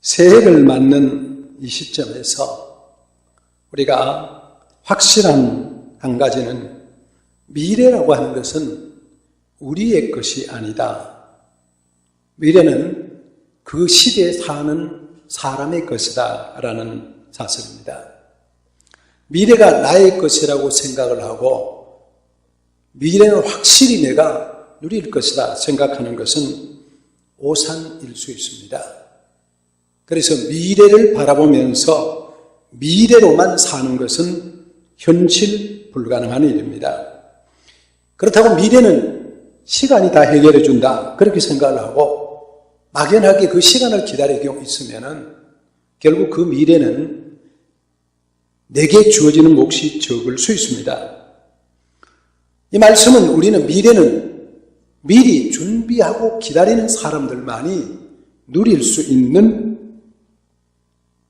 새해를 맞는 이 시점에서 우리가 확실한 한 가지는 미래라고 하는 것은 우리의 것이 아니다. 미래는 그 시대에 사는 사람의 것이다 라는 사실입니다. 미래가 나의 것이라고 생각을 하고 미래는 확실히 내가 누릴 것이다 생각하는 것은 오산일 수 있습니다. 그래서 미래를 바라보면서 미래로만 사는 것은 현실 불가능한 일입니다. 그렇다고 미래는 시간이 다 해결해 준다 그렇게 생각을 하고 막연하게 그 시간을 기다리고 있으면은 결국 그 미래는 내게 주어지는 몫이 적을 수 있습니다. 이 말씀은 우리는 미래는 미리 준비하고 기다리는 사람들만이 누릴 수 있는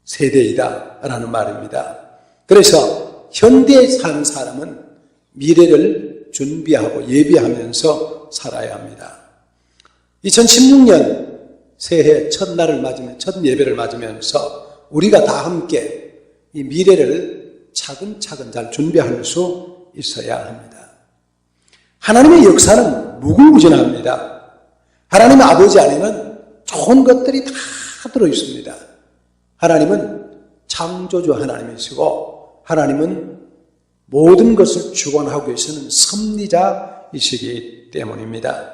세대이다 라는 말입니다. 그래서 현대에 사는 사람은 미래를 준비하고 예비하면서 살아야 합니다. 2016년 새해 첫날을 맞으면 첫 예배를 맞으면서 우리가 다 함께 이 미래를 차근차근 잘 준비할 수 있어야 합니다. 하나님의 역사는 무궁무진합니다. 하나님의 아버지 안에는 좋은 것들이 다 들어있습니다. 하나님은 창조주 하나님이시고 하나님은 모든 것을 주관하고 계시는 섭리자이시기 때문입니다.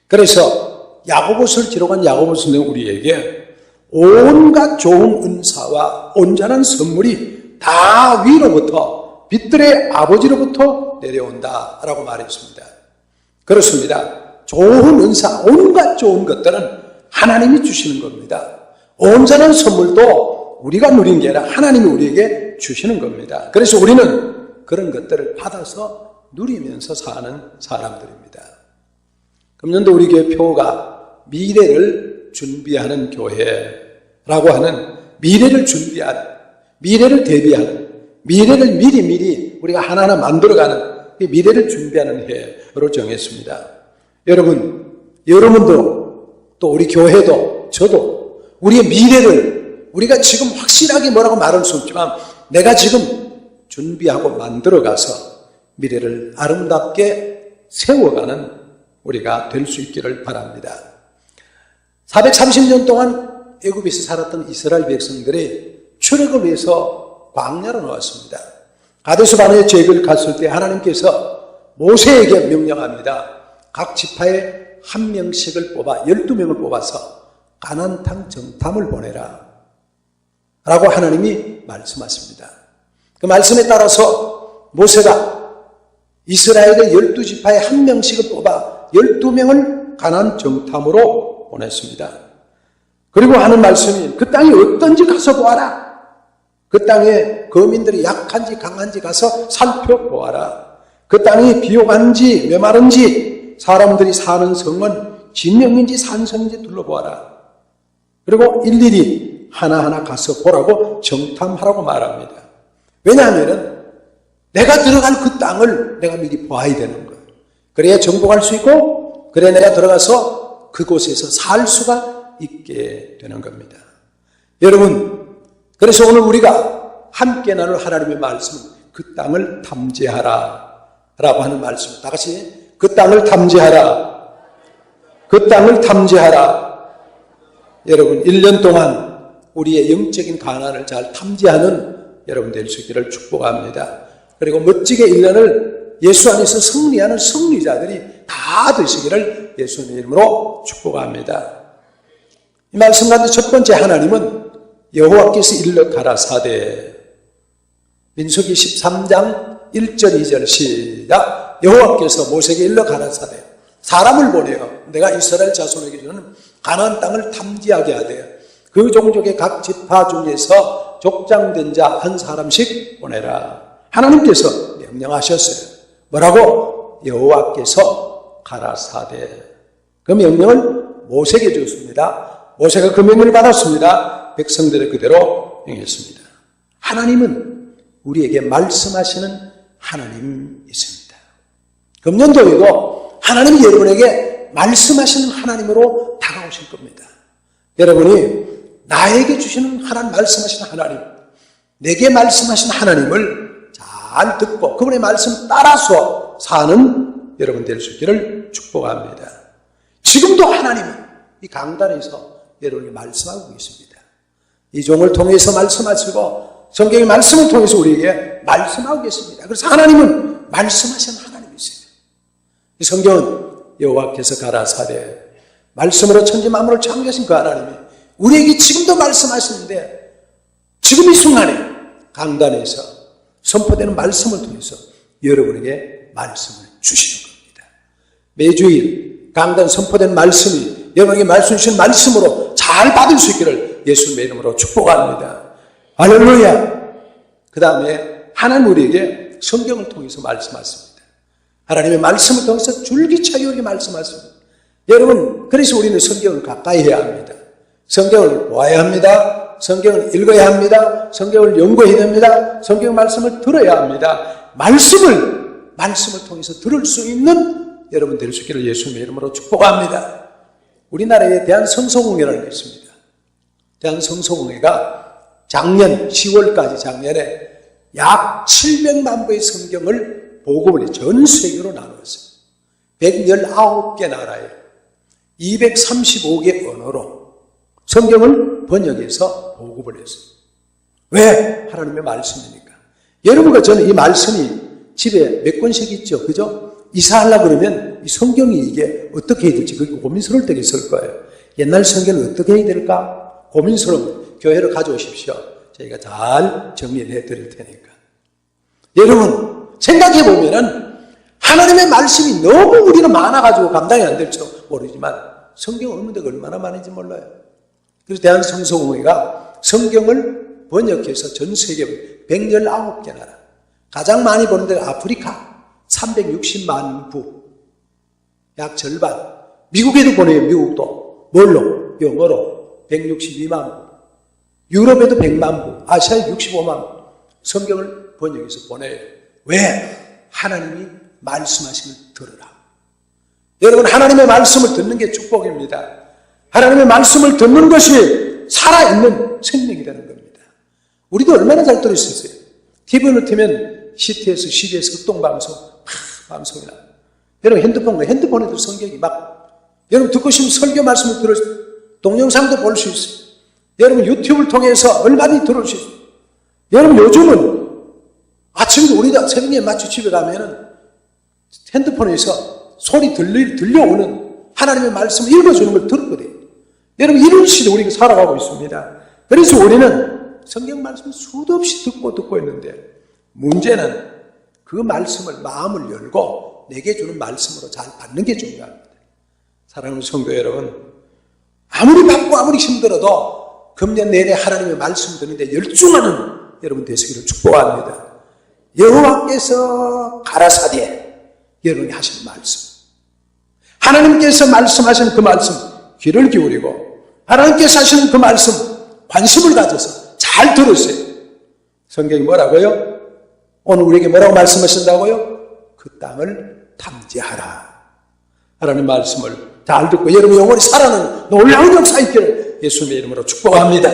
그래서 야고보서를 기록한 야고보 선생은 우리에게 온갖 좋은 은사와 온전한 선물이 다 위로부터 빛들의 아버지로부터 내려온다라고 말했습니다. 그렇습니다. 좋은 은사, 온갖 좋은 것들은 하나님이 주시는 겁니다. 온전한 선물도 우리가 누린 게 아니라 하나님이 우리에게 주시는 겁니다. 그래서 우리는 그런 것들을 받아서 누리면서 사는 사람들입니다. 금년도 우리 교회 표가 미래를 준비하는 교회라고 하는 미래를 준비하는, 미래를 대비하는, 미래를 미리 우리가 하나하나 만들어가는 미래를 준비하는 해로 정했습니다. 여러분도 또 우리 교회도 저도 우리의 미래를 우리가 지금 확실하게 뭐라고 말할 수 없지만 내가 지금 준비하고 만들어가서 미래를 아름답게 세워가는 우리가 될 수 있기를 바랍니다. 430년 동안 애굽에서 살았던 이스라엘 백성들이 출애굽을 위해서 광야로 나왔습니다. 가데스 바네에 제길 갔을 때 하나님께서 모세에게 명령합니다. 각 지파에 한 명씩을 뽑아 12명을 뽑아서 가나안 땅 정탐을 보내라 라고 하나님이 말씀하십니다. 그 말씀에 따라서 모세가 이스라엘의 12지파에 한 명씩을 뽑아 12명을 가나안 정탐으로 보냈습니다. 그리고 하는 말씀이 그 땅이 어떤지 가서 보아라. 그 땅에 거민들이 약한지 강한지 가서 살펴보아라. 그 땅이 비옥한지 메마른지 사람들이 사는 성은 진명인지 산성인지 둘러보아라. 그리고 일일이 하나하나 가서 보라고 정탐하라고 말합니다. 왜냐하면 내가 들어갈 그 땅을 내가 미리 봐야 되는 거예요. 그래야 정복할 수 있고 그래야 내가 들어가서 그곳에서 살 수가 있게 되는 겁니다. 여러분, 그래서 오늘 우리가 함께 나눌 하나님의 말씀은 그 땅을 탐지하라 라고 하는 말씀. 다 같이 그 땅을 탐지하라. 그 땅을 탐지하라. 여러분 1년 동안 우리의 영적인 가난을 잘 탐지하는 여러분 될 수 있기를 축복합니다. 그리고 멋지게 1년을 예수 안에서 승리하는 승리자들이 다 되시기를 예수님의 이름으로 축복합니다. 이 말씀 가운데 첫 번째 하나님은 여호와께서 일러 가라사대 민수기 13장 1절 2절 시작. 여호와께서 모세에게 일러 가라사대 사람을 보내어 내가 이스라엘 자손에게 주는 가나안 땅을 탐지하게 하되 그 종족의 각 지파 중에서 족장된 자 한 사람씩 보내라. 하나님께서 명령하셨어요. 뭐라고? 여호와께서 가라사대. 그 명령을 모세에게 줬습니다. 모세가 그 명령을 받았습니다. 백성들의 그대로 행했습니다. 하나님은 우리에게 말씀하시는 하나님이십니다. 금년도에도 하나님이 여러분에게 말씀하시는 하나님으로 다가오실 겁니다. 여러분이 나에게 주시는 하나님, 말씀하신 하나님, 내게 말씀하신 하나님을 잘 듣고 그분의 말씀 따라서 사는 여러분 될 수 있기를 축복합니다. 지금도 하나님은 이 강단에서 여러분에게 말씀하고 계십니다. 이 종을 통해서 말씀하시고 성경의 말씀을 통해서 우리에게 말씀하고 계십니다. 그래서 하나님은 말씀하신 하나님이세요. 이 성경은 여호와께서 가라사대 말씀으로 천지 만물을 창조하신 그 하나님이 우리에게 지금도 말씀하시는데 지금 이 순간에 강단에서 선포되는 말씀을 통해서 여러분에게 말씀을 주시는 겁니다. 매주일 강단 선포된 말씀이 여러분에게 말씀 주신 말씀으로 잘 받을 수 있기를 예수님의 이름으로 축복합니다. 할렐루야. 그 다음에 하나님 우리에게 성경을 통해서 말씀하십니다. 하나님의 말씀을 통해서 줄기차게 우리에게 말씀하십니다. 여러분, 그래서 우리는 성경을 가까이 해야 합니다. 성경을 보아야 합니다. 성경을 읽어야 합니다. 성경을 연구해야 됩니다. 성경 말씀을 들어야 합니다. 말씀을 통해서 들을 수 있는 여러분 될 수 있기를 예수님의 이름으로 축복합니다. 우리나라에 대한성서공회라는 게 있습니다. 대한성서공회가 작년 10월까지 작년에 약 700만 부의 성경을 보급을 해 전 세계로 나누었어요. 119개 나라에 235개 언어로 성경을 번역해서 보급을 했어요. 왜? 하나님의 말씀이니까. 여러분과 저는 이 말씀이 집에 몇 권씩 있죠. 그죠? 이사하려고 그러면 이 성경이 이게 어떻게 해야 될지 그게 고민스러울 때가 있을 거예요. 옛날 성경은 어떻게 해야 될까? 고민스러우면 교회로 가져오십시오. 저희가 잘 정리를 해드릴 테니까. 여러분, 생각해 보면은 하나님의 말씀이 너무 우리는 많아가지고 감당이 안 될지도 모르지만 성경 읽는 데가 얼마나 많은지 몰라요. 그래서 대한성서공회가 성경을 번역해서 전 세계 119개 나라, 가장 많이 보는 데가 아프리카 360만 부, 약 절반. 미국에도 보내요. 미국도. 뭘로? 영어로 162만 부. 유럽에도 100만 부, 아시아에 65만 부. 성경을 번역해서 보내요. 왜? 하나님이 말씀하시면 들으라. 여러분, 하나님의 말씀을 듣는 게 축복입니다. 하나님의 말씀을 듣는 것이 살아있는 생명이 되는 겁니다. 우리도 얼마나 잘 들을 수 있어요. TV를 틀면 CTS, CBS 극동방송, 방송이 나와요. 여러분 핸드폰에도 성경이 여러분 듣고 싶으면 설교 말씀을 들을 수 있어요. 동영상도 볼 수 있어요. 여러분 유튜브를 통해서 얼마든지 들을 수 있어요. 여러분 요즘은 아침에 우리가 새벽에 맞춰 집에 가면은 핸드폰에서 소리 들려오는 하나님의 말씀을 읽어주는 걸 들었거든요. 여러분 이런 시대 우리가 살아가고 있습니다. 그래서 우리는 성경 말씀을 수도 없이 듣고 있는데 문제는 그 말씀을 마음을 열고 내게 주는 말씀으로 잘 받는 게 중요합니다. 사랑하는 성도 여러분, 아무리 바쁘고 아무리 힘들어도 금년 내내 하나님의 말씀 듣는데 열중하는 여러분 되시기를 축복합니다. 여호와께서 가라사대 여러분이 하신 말씀, 하나님께서 말씀하신 그 말씀 귀를 기울이고 하나님께서 하시는 그 말씀 관심을 가져서 잘 들으세요. 성경이 뭐라고요? 오늘 우리에게 뭐라고 말씀하신다고요? 그 땅을 탐지하라. 하나님 말씀을 잘 듣고 여러분 영혼이 살아나는 놀라운 역사 있기를 예수님의 이름으로 축복합니다.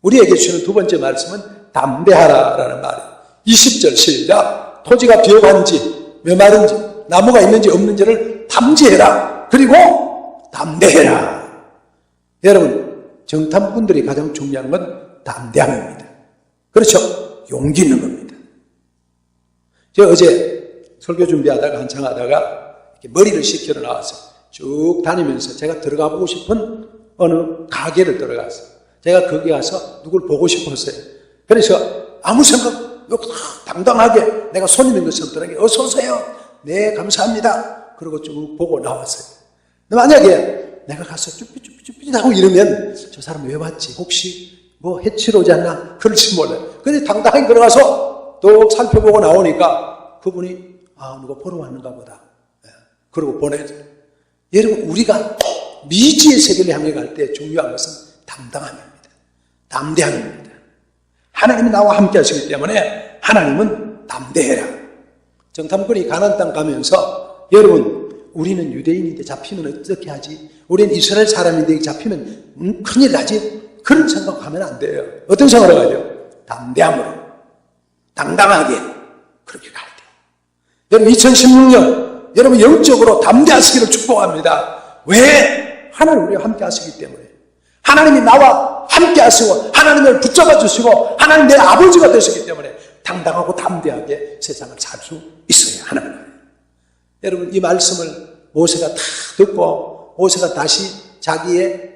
우리에게 주시는 두 번째 말씀은 담대하라라는 말이에요. 20절 시작. 토지가 비옥한지 메마른지 나무가 있는지 없는지를 탐지해라. 그리고 담대해라. 여러분 정탐꾼들이 가장 중요한 건 담대함입니다. 그렇죠? 용기 있는 겁니다. 제가 어제 설교 준비하다가 한창 하다가 머리를 식히러 나왔어요. 쭉 다니면서 제가 들어가 보고 싶은 어느 가게를 들어갔어요. 제가 거기 가서 누굴 보고 싶었어요. 그래서 아무 생각 없이 당당하게 내가 손님인 것처럼 들어가게 어서 오세요. 네 감사합니다. 그러고 쭉 보고 나왔어요. 만약에 내가 가서 쭈삐쭈삐 하고 이러면 저 사람 왜 왔지? 혹시 뭐 해치러 오지 않나? 그럴지 몰라요. 근데 당당하게 들어가서 또 살펴보고 나오니까 그분이 누가 보러 왔는가 보다. 그러고 보내죠. 여러분 우리가 미지의 세계를 향해 갈 때 중요한 것은 담당함입니다. 담대함입니다. 하나님이 나와 함께 하시기 때문에 하나님은 담대해라. 정탐꾼이 가나안 땅 가면서 여러분 우리는 유대인인데 잡히면 어떻게 하지? 우리는 이스라엘 사람인데 잡히면 큰일 나지? 그런 생각하면 안 돼요. 어떤 생각을 하죠? 담대함으로, 당당하게 그렇게 가야 돼요. 여러분 2016년 여러분 영적으로 담대하시기를 축복합니다. 왜? 하나님 우리와 함께 하시기 때문에. 하나님이 나와 함께 하시고 하나님을 붙잡아 주시고 하나님 내 아버지가 되시기 때문에 당당하고 담대하게 세상을 살 수 있어야 하는 거예요. 여러분 이 말씀을 모세가 다 듣고 모세가 다시 자기의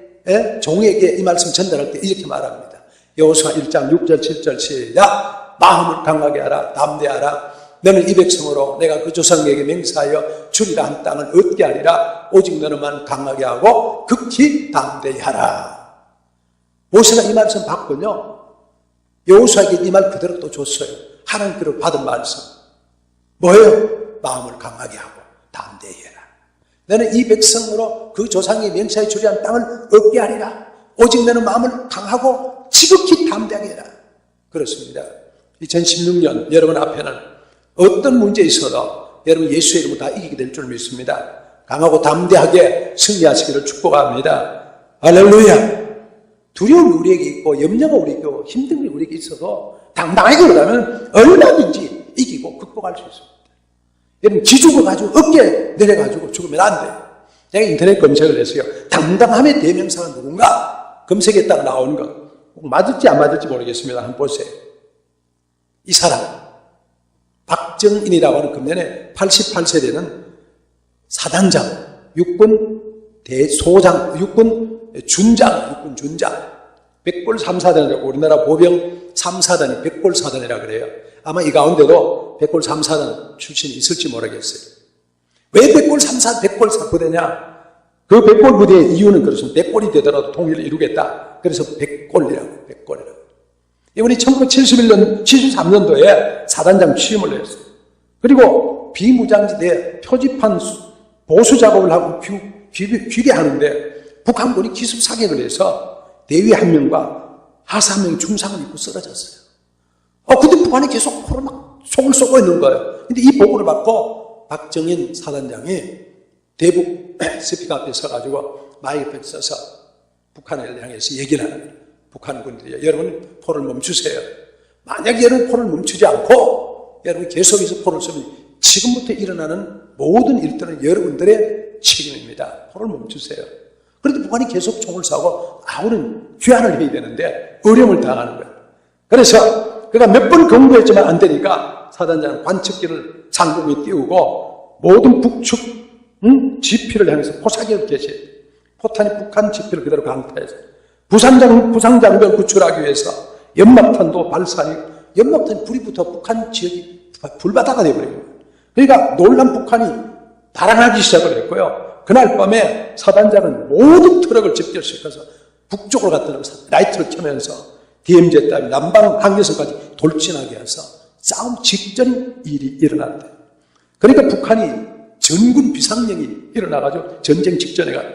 종에게 이 말씀 전달할 때 이렇게 말합니다. 여호수아 1장 6절 7절 시작. 마음을 강하게 하라. 담대하라. 너는 이 백성으로 내가 그 조상에게 맹세하여 주리라 한 땅을 얻게 하리라. 오직 너는만 강하게 하고 극히 담대히 하라. 모세가 이 말씀 받군요. 여호수아에게 이 말 그대로 또 줬어요. 하나님께로 받은 말씀. 뭐예요? 마음을 강하게 하고 담대히 해라. 너는 이 백성으로 그 조상이 맹세하여 주리라 한 땅을 얻게 하리라. 오직 너는 마음을 강하고 지극히 담대하게 해라. 그렇습니다. 2016년 여러분 앞에는 어떤 문제 있어도 여러분 예수의 이름으로 다 이기게 될 줄 믿습니다. 강하고 담대하게 승리하시기를 축복합니다. 할렐루야. 두려움이 우리에게 있고 염려가 우리에게 있고 힘든 게 우리에게 있어도 당당하게 그러면 얼마든지 이기고 극복할 수 있습니다. 여러분 기죽어가지고 어깨 내려가지고 죽으면 안 돼요. 제가 인터넷 검색을 했어요. 당당함의 대명사가 누군가 검색했다가 나오는 거 꼭 맞을지 안 맞을지 모르겠습니다. 한번 보세요. 이 사람 박정인이라고 하는 금년에 88세 되는 사단장, 육군 대소장, 육군 준장, 백골 3사단이라고 우리나라 보병 3사단이 백골 4단이라고 그래요. 아마 이 가운데도 백골 3사단 출신이 있을지 모르겠어요. 왜 백골 3사, 백골 4부대냐? 그 백골 부대의 이유는 그렇습니다. 백골이 되더라도 통일을 이루겠다. 그래서 백골이라고. 이분이 1971년, 73년도에 사단장 취임을 했어요. 그리고 비무장지대에 표지판 보수 작업을 하고 귀리하는데 북한군이 기습 사격을 해서 대위 한 명과 하사 한 명이 중상을 입고 쓰러졌어요. 근데 북한이 계속 포를 막 속을 쏘고 있는 거예요. 근데 이 보고를 받고 박정인 사단장이 대북 스피커 앞에 서가지고 마이크 써서 북한을 향해서 얘기를 하는 거예요. 북한군들이 여러분 포를 멈추세요. 만약 여러분 포를 멈추지 않고 여러분 계속해서 포를 쏘면 지금부터 일어나는 모든 일들은 여러분들의 책임입니다. 포를 멈추세요. 그런데 북한이 계속 총을 쏘고 아우는 귀환을 해야 되는데 어려움을 당하는 거예요. 그래서 그가 몇 번 경고했지만 안 되니까 사단장은 관측기를 상공에 띄우고 모든 북측 지피를 향해서 포사기를 개시해요. 포탄이 북한 지피를 그대로 강타해서 부상장벽을 구출하기 위해서 연막탄도 발사하니 연막탄이 불이 붙어 북한 지역이 불바다가 되어버린 거예요. 그러니까 놀란 북한이 달아나기 시작을 했고요. 그날 밤에 사단장은 모든 트럭을 집결시켜서 북쪽으로 갔다 라이트를 켜면서 DMZ 따위 남방 항해선까지 돌진하게 해서 싸움 직전 일이 일어났대요. 그러니까 북한이 전군 비상령이 일어나가지고 전쟁 직전에 가요.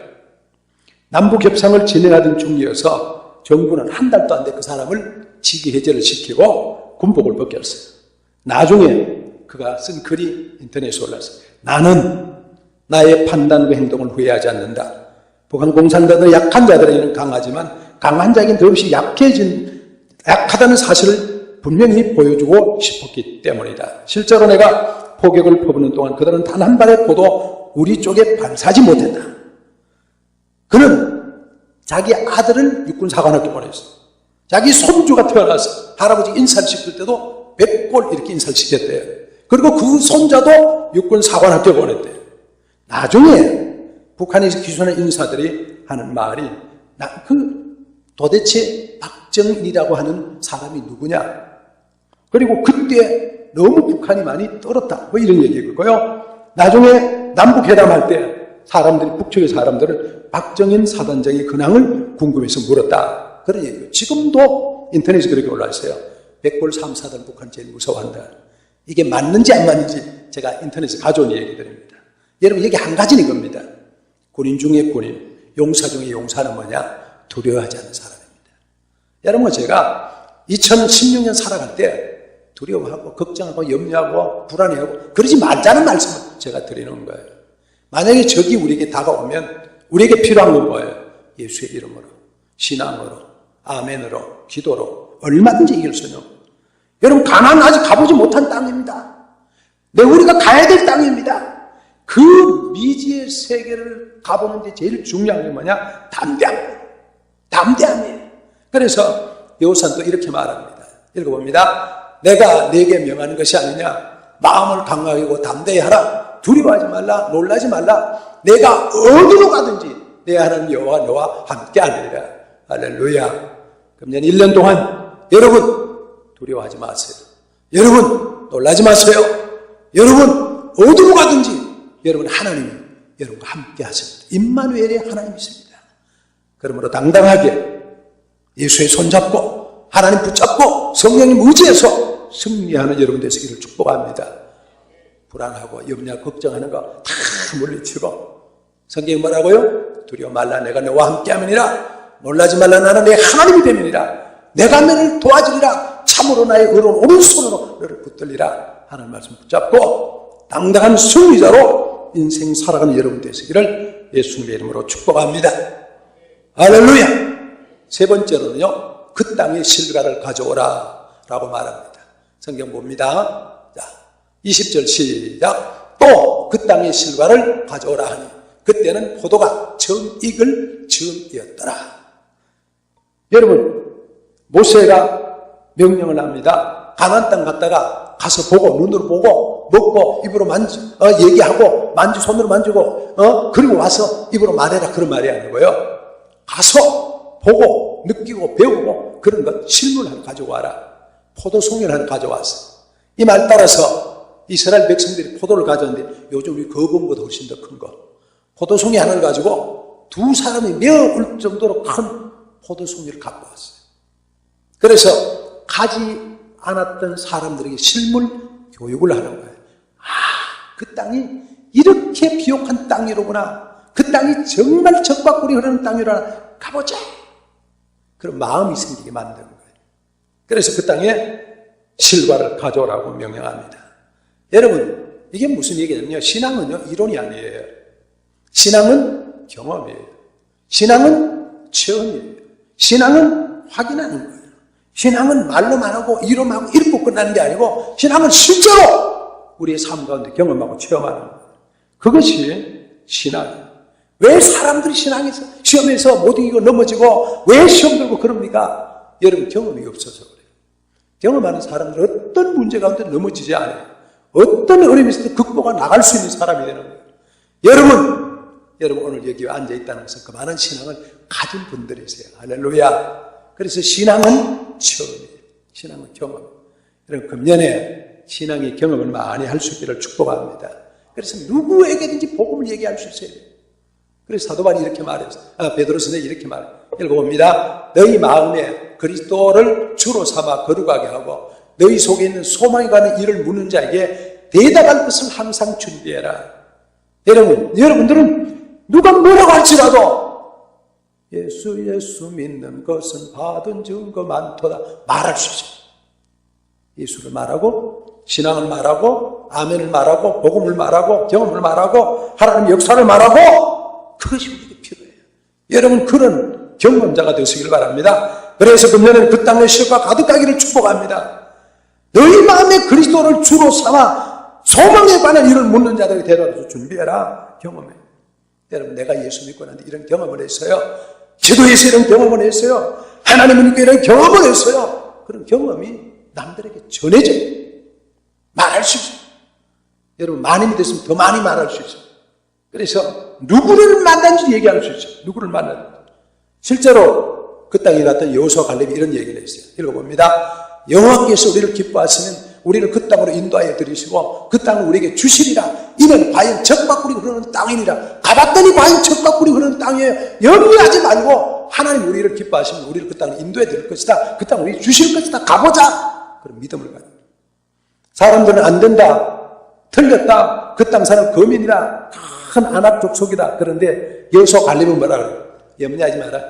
남북 협상을 진행하던 중이어서 정부는 한 달도 안 돼 그 사람을 직위 해제를 시키고 군복을 벗겼어요. 나중에 그가 쓴 글이 인터넷에 올랐어요. 나는 나의 판단과 행동을 후회하지 않는다. 북한 공산당은 약한 자들에게는 강하지만 강한 자에게는 더없이 약하다는 사실을 분명히 보여주고 싶었기 때문이다. 실제로 내가 포격을 퍼부는 동안 그들은 단 한 발의 포도 우리 쪽에 발사하지 못했다. 그는 자기 아들을 육군사관학교 보냈어요. 자기 손주가 태어나서 할아버지 인사를 시킬 때도 100골 이렇게 인사를 시켰대요. 그리고 그 손자도 육군사관학교 보냈대요. 나중에 북한에서 기존의 인사들이 하는 말이 도대체 박정인이라고 하는 사람이 누구냐? 그리고 그때 너무 북한이 많이 떨었다. 뭐 이런 얘기고요. 나중에 남북회담할 때 북측의 사람들은 박정인 사단장의 근황을 궁금해서 물었다. 그런 얘기예요. 지금도 인터넷에 그렇게 올라있어요. 백골 3사단 북한 제일 무서워한다. 이게 맞는지 안 맞는지 제가 인터넷에 가져온 얘기들입니다. 여러분 여기 한 가지는 이겁니다. 군인 중에 군인, 용사 중에 용사는 뭐냐? 두려워하지 않는 사람입니다. 여러분 제가 2016년 살아갈 때 두려워하고 걱정하고 염려하고 불안해하고 그러지 말자는 말씀을 제가 드리는 거예요. 만약에 적이 우리에게 다가오면 우리에게 필요한 건 뭐예요? 예수의 이름으로, 신앙으로, 아멘으로, 기도로 얼마든지 이길 수 있는. 여러분, 가나안은 아직 가보지 못한 땅입니다. 우리가 가야 될 땅입니다. 그 미지의 세계를 가보는데 제일 중요한 게 뭐냐? 담대함이에요. 그래서 여호수아는 또 이렇게 말합니다. 읽어봅니다. 내가 네게 명하는 것이 아니냐? 마음을 강하게 하고 담대히 하라. 두려워하지 말라. 놀라지 말라. 내가 어디로 가든지 내 하나님 여호와가 너와 함께 하리라. 할렐루야. 금년 1년 동안 여러분 두려워하지 마세요. 여러분 놀라지 마세요. 여러분 어디로 가든지 여러분 하나님이 여러분과 함께 하십니다. 임마누엘의 하나님이십니다. 그러므로 당당하게 예수의 손잡고 하나님 붙잡고 성령님 의지해서 승리하는 여러분 되시기를 축복합니다. 불안하고 염려 걱정하는 거 다 물리치고 성경이 뭐라고요? 두려워 말라. 내가 너와 함께 함이니라. 놀라지 말라. 나는 내 하나님이 됨이니라. 내가 너를 도와주리라. 참으로 나의 의로운 오른손으로 너를 붙들리라 하는 말씀 붙잡고 당당한 승리자로 인생 살아가는 여러분 되시기를 예수님의 이름으로 축복합니다. 할렐루야. 세 번째로는요, 그 땅의 실과를 가져오라 라고 말합니다. 성경 봅니다. 자, 20절 시작. 또 그 땅의 실과를 가져오라 하니 그때는 포도가 처음 익을 즈음이었더라. 여러분, 모세가 명령을 합니다. 가나안 땅 갔다가 가서 보고 눈으로 보고 먹고 입으로 얘기하고 손으로 만지고 그리고 와서 입으로 말해라 그런 말이 아니고요. 가서 보고 느끼고 배우고 그런 것 실물 하나 가지고 와라. 포도송이를 하나 가져왔어. 이 말 따라서 이스라엘 백성들이 포도를 가져왔는데 요즘 우리 거봉보다 훨씬 더 큰 거. 포도송이 하나를 가지고 두 사람이 메어올 정도로 큰 포도송이를 갖고 왔어요. 그래서 가지 않았던 사람들에게 실물 교육을 하는 거예요. 그 땅이 이렇게 비옥한 땅이로구나. 그 땅이 정말 적과꿀이 흐르는 땅이로구나. 가보자. 그런 마음이 생기게 만드는 거예요. 그래서 그 땅에 실과를 가져오라고 명령합니다. 여러분, 이게 무슨 얘기냐면요. 신앙은요, 이론이 아니에요. 신앙은 경험이에요. 신앙은 체험이에요. 신앙은 확인하는 거예요. 신앙은 말로만 하고 이론만 하고 읽고 끝나는 게 아니고 신앙은 실제로 우리의 삶 가운데 경험하고 체험하는 거예요. 그것이 신앙이에요. 왜 사람들이 시험에서 못 이기고 넘어지고 왜 시험 들고 그럽니까? 여러분 경험이 없어서 그래요. 경험하는 사람들은 어떤 문제 가운데 넘어지지 않아요. 어떤 어려움에서도 극복해 나갈 수 있는 사람이 되는 거예요. 여러분 오늘 여기 앉아있다는 것은 그 많은 신앙을 가진 분들이세요. 할렐루야. 그래서 신앙은 체험이에요. 신앙은 경험. 여러분 금년에 신앙의 경험을 많이 할 수 있기를 축복합니다. 그래서 누구에게든지 복음을 얘기할 수 있어야 돼요. 그래서 사도 바울이 이렇게 말했어요. 베드로서는 이렇게 말해요. 읽어봅니다. 너희 마음에 그리스도를 주로 삼아 거룩하게 하고 너희 속에 있는 소망이 가는 일을 묻는 자에게 대답할 것을 항상 준비해라. 여러분들은 누가 뭐라고 할지라도 예수 믿는 것은 받은 증거 많도다 말할 수 있어요. 예수를 말하고 신앙을 말하고 아멘을 말하고 복음을 말하고 경험을 말하고 하나님 역사를 말하고 그것이 우리에게 필요해요. 여러분 그런 경험자가 되시길 바랍니다. 그래서 금년에는 그 땅의 실과 가득하기를 축복합니다. 너희 마음에 그리스도를 주로 삼아 소망에 관한 일을 묻는 자들에게 대답해서 준비해라. 경험해. 여러분 내가 예수 믿고 나는데 이런 경험을 했어요. 기도해서 이런 경험을 했어요. 하나님을 믿고 이런 경험을 했어요. 그런 경험이 남들에게 전해져요. 말할 수 있어요. 여러분 많이 믿었으면 더 많이 말할 수 있어요. 그래서 누구를 만난지 얘기할 수 있어요. 누구를 만났는지. 실제로 그 땅에 갔던 여호수아 갈렙이 이런 얘기를 했어요. 읽어봅니다. 여호와께서 우리를 기뻐하시면 우리를 그 땅으로 인도하여 들이시고 그 땅을 우리에게 주시리라. 이는 과연 젖과 꿀이 흐르는 땅이니라. 가봤더니 과연 젖과 꿀이 흐르는 땅이에요. 염려하지 말고 하나님 우리를 기뻐하시면 우리를 그 땅을 인도해 드릴 것이다. 그 땅을 우리에게 주실 것이다. 가보자. 그런 믿음을 가지고. 사람들은 안 된다. 틀렸다. 그 땅 사람 거민이다. 큰 안악 족속이다. 그런데 여호수아 갈렙은 뭐라 그래요? 염려하지 마라.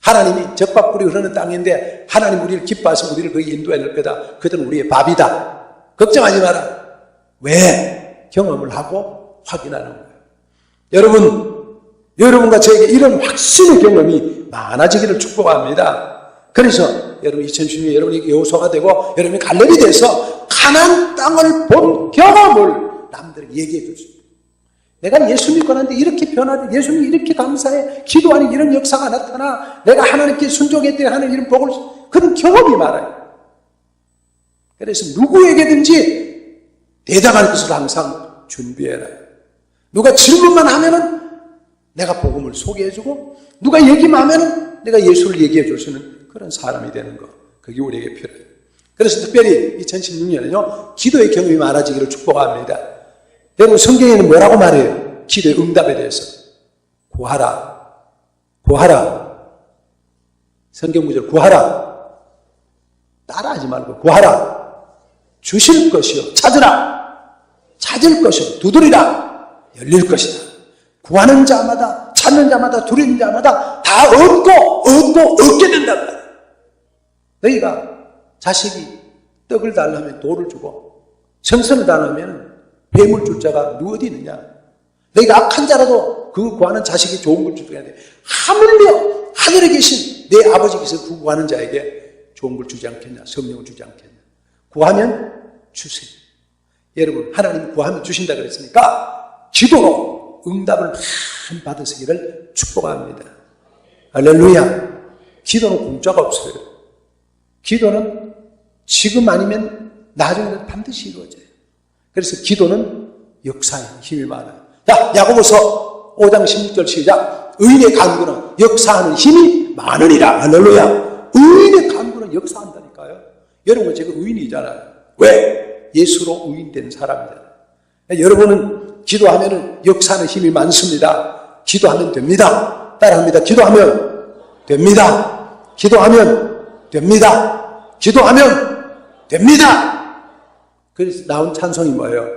하나님이 젖과 꿀이 흐르는 땅인데 하나님 우리를 기뻐하시면 우리를 거기 인도해 낼 거다. 그들은 우리의 밥이다. 걱정하지 마라. 왜? 경험을 하고 확인하는 거예요. 여러분과 저에게 이런 확신의 경험이 많아지기를 축복합니다. 그래서 여러분 2016년 여러분이 여호수아가 되고 여러분이 갈렙이 돼서 가나안 땅을 본 경험을 남들에게 얘기해 줄 수 있어요. 내가 예수 믿고 나는데 이렇게 변하고 예수님이 이렇게 감사해 기도하는 이런 역사가 나타나 내가 하나님께 순종했더니 하나님 이런 복을 그런 경험이 많아요. 그래서 누구에게든지 대당할 것을 항상 준비해라. 누가 질문만 하면은 내가 복음을 소개해주고 누가 얘기만 하면은 내가 예수를 얘기해 줄 수 있는 그런 사람이 되는 거. 그게 우리에게 필요해요. 그래서 특별히 2016년은요 기도의 경험이 많아지기를 축복합니다. 여러분 성경에는 뭐라고 말해요? 기도의 응답에 대해서 구하라. 성경 구절 구하라. 따라하지 말고 구하라. 주실 것이요 찾을 것이요 두드리라. 열릴 것이다. 구하는 자마다 찾는 자마다 두리는 자마다 다 얻고 얻게 된단 말이야. 너희가 자식이 떡을 달라면 돌을 주고 생선을 달라면 뱀을 줄 자가 누구 어디 있느냐. 너희가 악한 자라도 그 구하는 자식이 좋은 걸 주어야 돼. 하물며 하늘에 계신 내 아버지께서 그 구하는 자에게 좋은 걸 주지 않겠냐. 성령을 주지 않겠냐. 구하면 주세요. 여러분 하나님 구하면 주신다 그랬으니까 기도로 응답을 많이 받으시기를 축복합니다. 할렐루야. 기도는 공짜가 없어요. 기도는 지금 아니면 나중에는 반드시 이루어져요. 그래서 기도는 역사에 힘이 많아요. 자, 야고보서 5장 16절 시작. 의인의 간구는 역사하는 힘이 많으니라. 할렐루야. 의인의 간구는 역사한다니까요. 여러분 제가 의인이잖아요. 왜? 예수로 의인된 사람이잖아요. 여러분은 기도하면 역사하는 힘이 많습니다. 기도하면 됩니다. 따라합니다. 기도하면 됩니다. 기도하면 됩니다. 기도하면 됩니다. 그래서 나온 찬송이 뭐예요?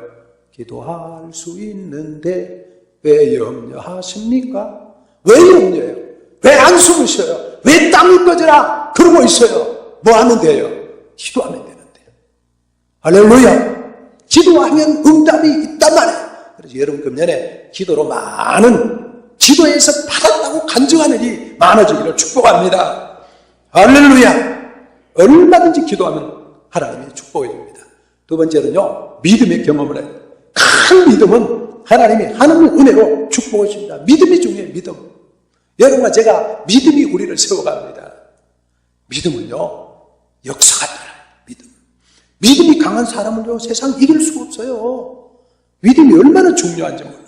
기도할 수 있는데 왜 염려하십니까? 왜 염려해요? 왜 안 숨으셔요? 왜 땀을 꺼져라 그러고 있어요? 뭐 하면 돼요? 기도하면 되는데요. 할렐루야. 기도하면 응답이 있단 말이에요. 그래서 여러분 금년에 기도로 많은 기도에서 받았다고 간증하는 일이 많아지기를 축복합니다. 할렐루야. 얼마든지 기도하면 하나님이 축복해 줍니다. 두 번째는요, 믿음의 경험을 해요. 큰 믿음은 하나님이 하나님의 은혜로 축복해 줍니다. 믿음이 중요해요. 믿음. 여러분과 제가 믿음이 우리를 세워갑니다. 믿음은요 역사가 따라요. 믿음이 강한 사람은요 세상 이길 수가 없어요. 믿음이 얼마나 중요한지 몰라요.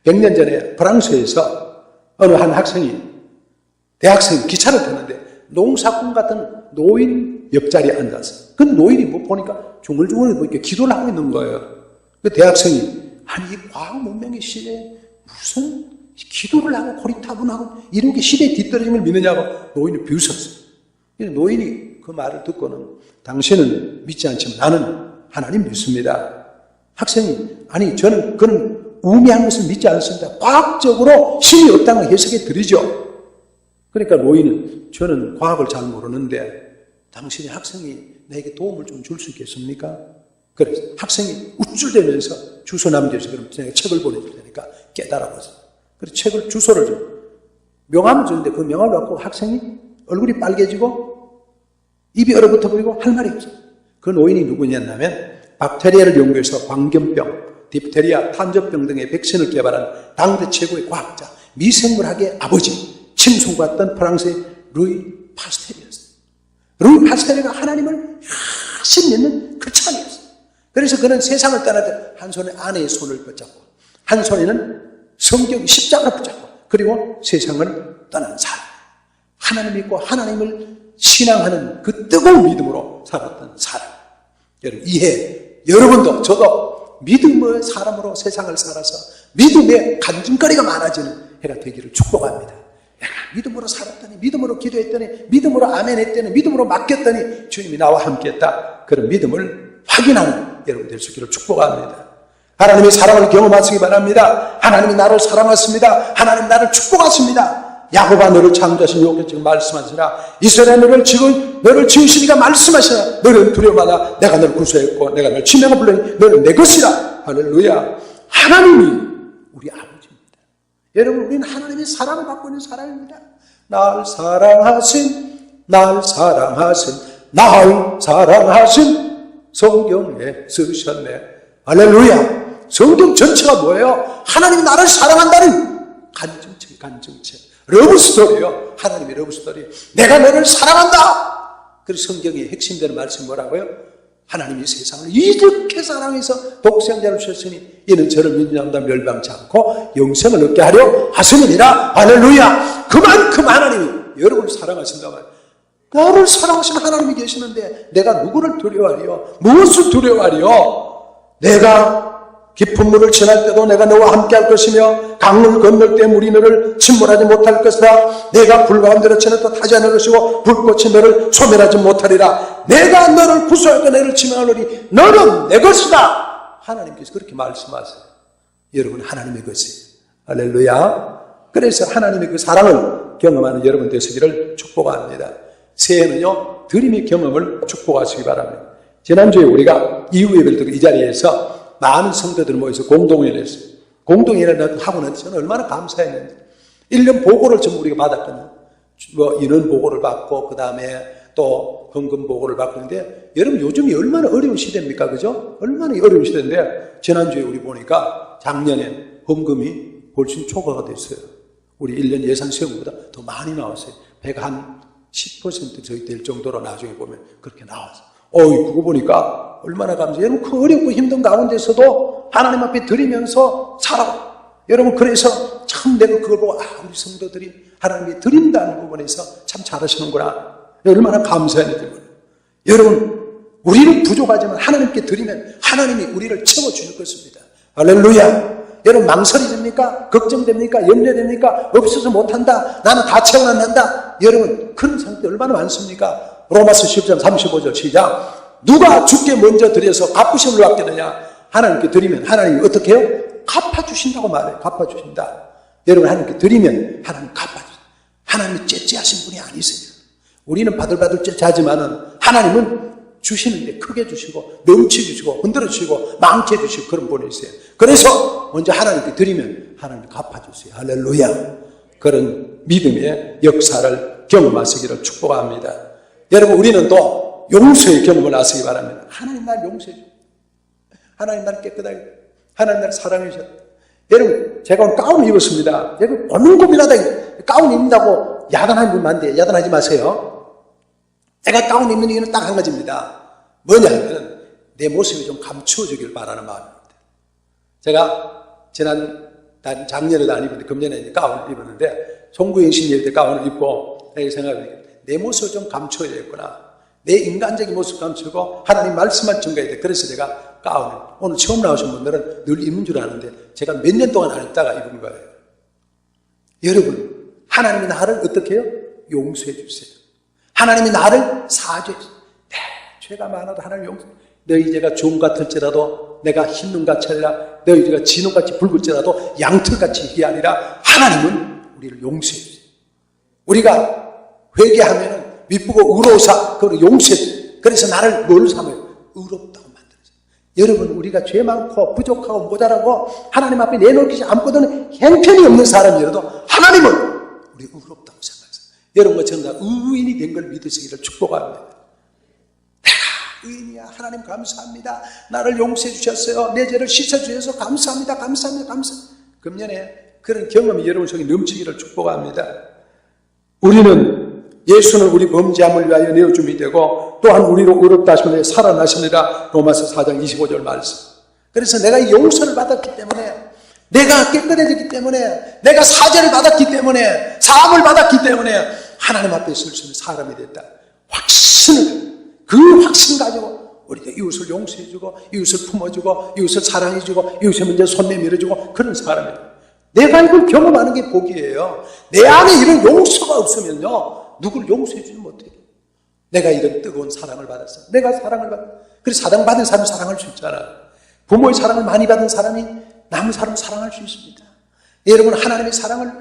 100년 전에 프랑스에서 어느 한 학생이 대학생이 기차를 탔는데 농사꾼 같은 노인 옆자리에 앉았어요. 그 노인이 뭐 보니까 중얼중얼 뭐 이렇게 기도를 하고 있는 거예요. 그 대학생이 아니 이 과학 문명의 시대에 무슨 기도를 하고 고리타분하고 이런 게 시대에 뒤떨어짐을 믿느냐고 노인을 비웃었어요. 노인이 그 말을 듣고는 당신은 믿지 않지만 나는 하나님 믿습니다. 학생이 아니 저는 그런 우매한 것을 믿지 않습니다. 과학적으로 신이 없다는 걸 해석해 드리죠. 그러니까 노인은 저는 과학을 잘 모르는데 당신이 학생이 내게 도움을 좀 줄 수 있겠습니까? 그래서 학생이 우쭐대면서 주소 남겨서 그럼 제가 책을 보내줄 테니까 깨달아보세요. 그래서 책을 주소를 좀 명함을 주는데 그 명함을 갖고 학생이 얼굴이 빨개지고 입이 얼어붙어 보이고 할 말이 없어요. 그 노인이 누구냐면 박테리아를 연구해서 광견병, 디프테리아, 탄저병 등의 백신을 개발한 당대 최고의 과학자, 미생물학의 아버지, 침송받던 프랑스의 루이 파스텔이었어요. 루이 파스텔가 하나님을 열심히 믿는 그 참이었어요. 그래서 그는 세상을 떠날 때 한 손에 아내의 손을 붙잡고 한 손에는 성경 십자가를 붙잡고 그리고 세상을 떠난 사람. 하나님 믿고 하나님을 신앙하는 그 뜨거운 믿음으로 살았던 사람. 여러분 이해. 여러분도 저도 믿음의 사람으로 세상을 살아서 믿음의 간증거리가 많아지는 해가 되기를 축복합니다. 내가 믿음으로 살았더니 믿음으로 기도했더니 믿음으로 아멘했더니 믿음으로 맡겼더니 주님이 나와 함께했다. 그런 믿음을 확인하는 여러분 될 수 있기를 축복합니다. 하나님의 사랑을 경험하시기 바랍니다. 하나님이 나를 사랑하십니다. 하나님 나를 축복하십니다. 야곱아 너를 창조하신 여호와께서 지금 말씀하시라. 이스라엘 너를 지으시니까 말씀하시라. 너는 두려워하라. 내가 너를 구속했고 내가 너를 치명하 불러니 너는 내 것이라. 할렐루야. 하나님이 우리 아버지 여러분, 우리는 하나님의 사랑을 받고 있는 사람입니다. 날 사랑하신, 날 사랑하신, 날 사랑하신 성경에 쓰셨네. 할렐루야. 성경 전체가 뭐예요? 하나님이 나를 사랑한다는 간증체. 러브스토리요. 하나님의 러브스토리. 내가 너를 사랑한다. 그래서 성경의 핵심되는 말씀이 뭐라고요? 하나님이 세상을 이렇게 사랑해서 독생자를 주셨으니 이는 저를 믿는 자마다 멸망치 않고 영생을 얻게 하려 하심이니라. 할렐루야. 그만큼 하나님이 여러분을 사랑하신다 말이에요. 나를 사랑하시는 하나님이 계시는데 내가 누구를 두려워하리요? 무엇을 두려워하리요? 내가 깊은 물을 지날 때도 내가 너와 함께 할 것이며 강물을 건널 때 물이 너를 침몰하지 못할 것이라. 내가 불 가운데로 치는도 타지 않을 것이고 불꽃이 너를 소멸하지 못하리라. 내가 너를 구속하여 너를 지명하노니 너는 내 것이다. 하나님께서 그렇게 말씀하세요. 여러분 하나님의 것이에요. 할렐루야. 그래서 하나님의 그 사랑을 경험하는 여러분 되시기를 축복합니다. 새해는요 드림의 경험을 축복하시기 바랍니다. 지난주에 우리가 이후 예배를 드리고 이 자리에서 많은 성도들 모여서 공동회의를 했어요. 공동회의를 하고 나서 저는 얼마나 감사했는지. 1년 보고를 전부 우리가 받았거든요. 인원 보고를 받고 그 다음에 또 헌금 보고를 받고 있는데 여러분 요즘이 얼마나 어려운 시대입니까? 그죠? 얼마나 어려운 시대인데 지난주에 우리 보니까 작년에 헌금이 훨씬 초과가 됐어요. 우리 1년 예산 세움보다 더 많이 나왔어요. 110% 저희 될 정도로 나중에 보면 그렇게 나왔어요. 그거 보니까 얼마나 감사해요. 여러분 그 어렵고 힘든 가운데서도 하나님 앞에 드리면서 살아. 여러분 그래서 참 내가 그걸 보고 우리 성도들이 하나님이 드린다는 부분에서 참 잘하시는구나. 얼마나 감사했는지 몰라요. 여러분 우리는 부족하지만 하나님께 드리면 하나님이 우리를 채워주실 것입니다. 할렐루야. 여러분 망설이십니까? 걱정됩니까? 염려됩니까? 없어서 못한다. 나는 다 채워난다. 여러분 그런 상태 얼마나 많습니까? 로마서 10장 35절 시작. 누가 주께 먼저 드려서 갚으심을 받겠느냐? 하나님께 드리면 하나님이 어떻게 해요? 갚아주신다고 말해요. 갚아주신다. 여러분 하나님께 드리면 하나님 갚아주신다. 하나님이 째째하신 분이 아니세요. 우리는 바들바들 째째하지만은 하나님은 주시는데 크게 주시고 넘치 주시고 흔들어 주시고 망쳐 주시고 그런 분이세요. 그래서 먼저 하나님께 드리면 하나님이 갚아주세요. 할렐루야. 그런 믿음의 역사를 경험하시기를 축복합니다. 여러분 우리는 또 용서의 경험을 하시기 바랍니다. 하나님 날 용서해 주세요. 하나님 날 깨끗하게, 하나님 날 사랑해 주셨다. 여러분 제가 오늘 가운을 입었습니다. 여러분 고민하다 가운 입는다고 야단하는 분 많은데 야단하지 마세요. 제가 가운 입는 이유는 딱 한 가지입니다. 뭐냐 하면 내 모습이 좀 감추어지길 바라는 마음입니다. 제가 작년에도 안 입었는데 금년에 가운을 입었는데 송구영신 때 가운을 입고 내가 생각해보니까 내 모습을 좀 감춰야겠구나. 내 인간적인 모습 감추고 하나님 말씀만 전가해야 돼. 그래서 제가 가운을 오늘 처음 나오신 분들은 늘 입는 줄 아는데 제가 몇 년 동안 안 입다가 입은 거예요. 여러분 하나님이 나를 어떻게 해요? 용서해 주세요. 하나님이 나를 사죄해 주세요. 내 죄가 많아도 하나님 용서해 주세요. 너희 죄가 종 같을지라도 내가 흰눈같이 하리라. 너희 죄가 진홍같이 붉을지라도 양털같이 희하리라. 하나님은 우리를 용서해 주세요. 우리가 회개하면은 미쁘고 의로우사 그걸 용서해 주세요. 그래서 나를 뭘 삼아요? 의롭다고 만들어요. 여러분 우리가 죄 많고 부족하고 모자라고 하나님 앞에 내놓기 아무것도 형편이 없는 사람이라도 하나님은 우리 의롭다고 생각하세요. 여러분과 저는 다 의인이 된 걸 믿으시기를 축복합니다. 내가 의인이야. 하나님 감사합니다. 나를 용서해 주셨어요. 내 죄를 씻어주셔서 감사합니다. 감사합니다. 감사합니다. 금년에 그런 경험이 여러분 속에 넘치기를 축복합니다. 우리는 예수는 우리 범죄함을 위하여 내어줌이 되고 또한 우리로 의롭다 하시면 살아나시니라. 로마서 4장 25절 말씀. 그래서 내가 용서를 받았기 때문에 내가 깨끗해졌기 때문에 내가 사죄를 받았기 때문에 사함을 받았기 때문에 하나님 앞에 설 수 있는 사람이 됐다. 그 확신 가지고 우리가 이웃을 용서해주고 이웃을 품어주고 이웃을 사랑해주고 이웃의 문제 손 내밀어주고 그런 사람이에요. 내가 이걸 경험하는 게 복이에요. 내 안에 이런 용서가 없으면요 누구를 용서해주지 못해요. 내가 이런 뜨거운 사랑을 받았어. 내가 사랑을 받았어. 그래서 사랑받은 사람이 사랑할 수 있잖아. 부모의 사랑을 많이 받은 사람이 남은 사람을 사랑할 수 있습니다. 여러분 하나님의 사랑을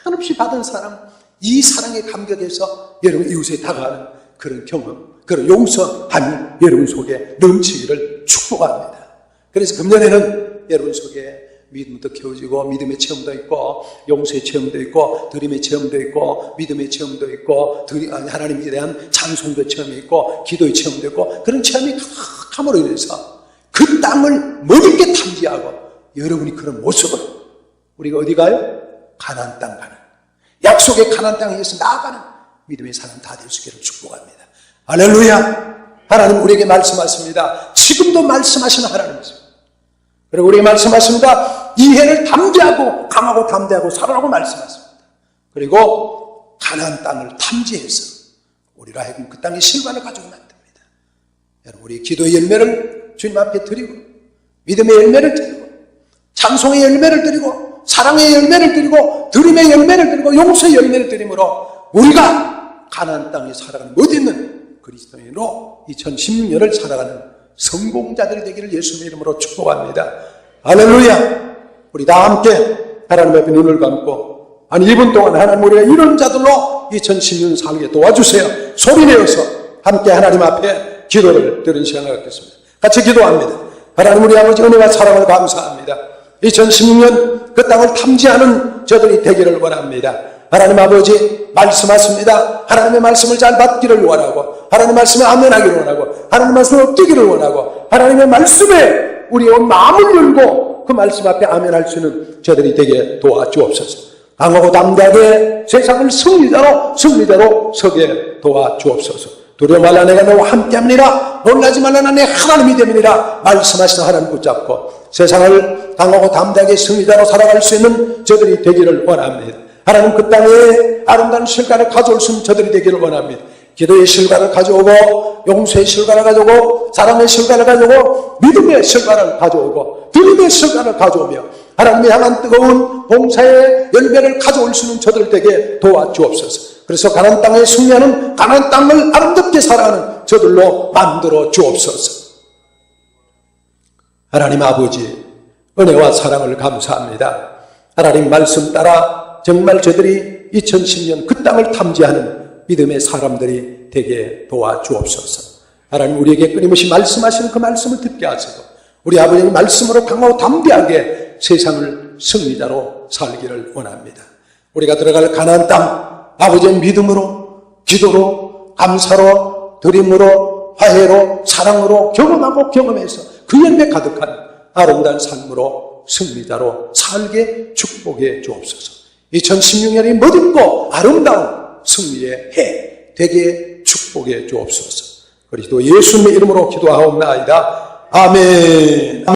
한없이 받은 사람, 이 사랑에 감격해서 여러분 이웃에 다가가는 그런 경험, 그런 용서함이 여러분 속에 넘치기를 축복합니다. 그래서 금년에는 여러분 속에 믿음도 키워지고 믿음의 체험도 있고 용서의 체험도 있고 드림의 체험도 있고 믿음의 체험도 있고 하나님에 대한 찬송도 체험이 있고 기도의 체험도 있고 그런 체험이 함으로 인해서 그 땅을 멋있게 탐지하고 여러분이 그런 모습으로 우리가 어디 가요? 가나안 땅 가는 약속의 가나안 땅에 의해서 나아가는 믿음의 사람 다 될 수 있기를 축복합니다. 할렐루야. 하나님 우리에게 말씀하십니다. 지금도 말씀하시는 하나님이십니다. 그리고 우리에게 말씀하십니다. 이해를 담대하고 강하고 담대하고 살아라고 말씀하십니다. 그리고 가나안 땅을 탐지해서 우리라 하여금 그 땅의 실과를 가지고 만듭니다. 여러분 우리 기도의 열매를 주님 앞에 드리고 믿음의 열매를 드리고 찬송의 열매를 드리고 사랑의 열매를 드리고 드림의 열매를 드리고 용서의 열매를 드림으로 우리가 가나안 땅에 살아가는 멋있는 그리스도인으로 2016년을 살아가는 성공자들이 되기를 예수님의 이름으로 축복합니다. 할렐루야. 우리 다 함께 하나님 앞에 눈을 감고 한 2분 동안 하나님 우리가 이런 자들로 2016년 살게 도와주세요. 소리내어서 함께 하나님 앞에 기도를 드리는 시간을 갖겠습니다. 같이 기도합니다. 하나님 우리 아버지 은혜와 사랑을 감사합니다. 2016년 그 땅을 탐지하는 저들이 되기를 원합니다. 하나님 아버지 말씀하십니다. 하나님의 말씀을 잘 받기를 원하고 하나님의 말씀에 아멘하기를 원하고 하나님의 말씀을 얻기를 원하고 하나님의 말씀에 우리의 마음을 열고 그 말씀 앞에 아멘할 수 있는 저들이 되게 도와주옵소서. 강하고 담대하게 세상을 승리자로 서게 도와주옵소서. 두려워 말라 내가 너와 함께합니다. 놀라지 말라 나 내 하나님이 됨이니라 말씀하시는 하나님 붙잡고 세상을 강하고 담대하게 승리자로 살아갈 수 있는 저들이 되기를 원합니다. 하나님 그 땅에 아름다운 실과를 가져올 수 있는 저들이 되기를 원합니다. 기도의 실과를 가져오고 용서의 실과를 가져오고 사랑의 실과를 가져오고 믿음의 실과를 가져오고 드림의 실과를 가져오며 하나님이 향한 뜨거운 봉사의 열매를 가져올 수 있는 저들 되게 도와주옵소서. 그래서 가나안 땅에 승리하는 가나안 땅을 아름답게 살아가는 저들로 만들어 주옵소서. 하나님 아버지 은혜와 사랑을 감사합니다. 하나님 말씀 따라 정말 저들이 2010년 그 땅을 탐지하는 믿음의 사람들이 되게 도와주옵소서. 하나님 우리에게 끊임없이 말씀하시는 그 말씀을 듣게 하시고 우리 아버지의 말씀으로 강하고 담대하게 세상을 승리자로 살기를 원합니다. 우리가 들어갈 가나안 땅 아버지의 믿음으로 기도로 감사로 드림으로 화해로 사랑으로 경험하고 경험해서 그 열매 가득한 아름다운 삶으로 승리자로 살게 축복해 주옵소서. 2016년이 멋있고 아름다운 승리의 해 되게 축복해 주옵소서. 그리스도 예수님의 이름으로 기도하옵나이다. 아멘.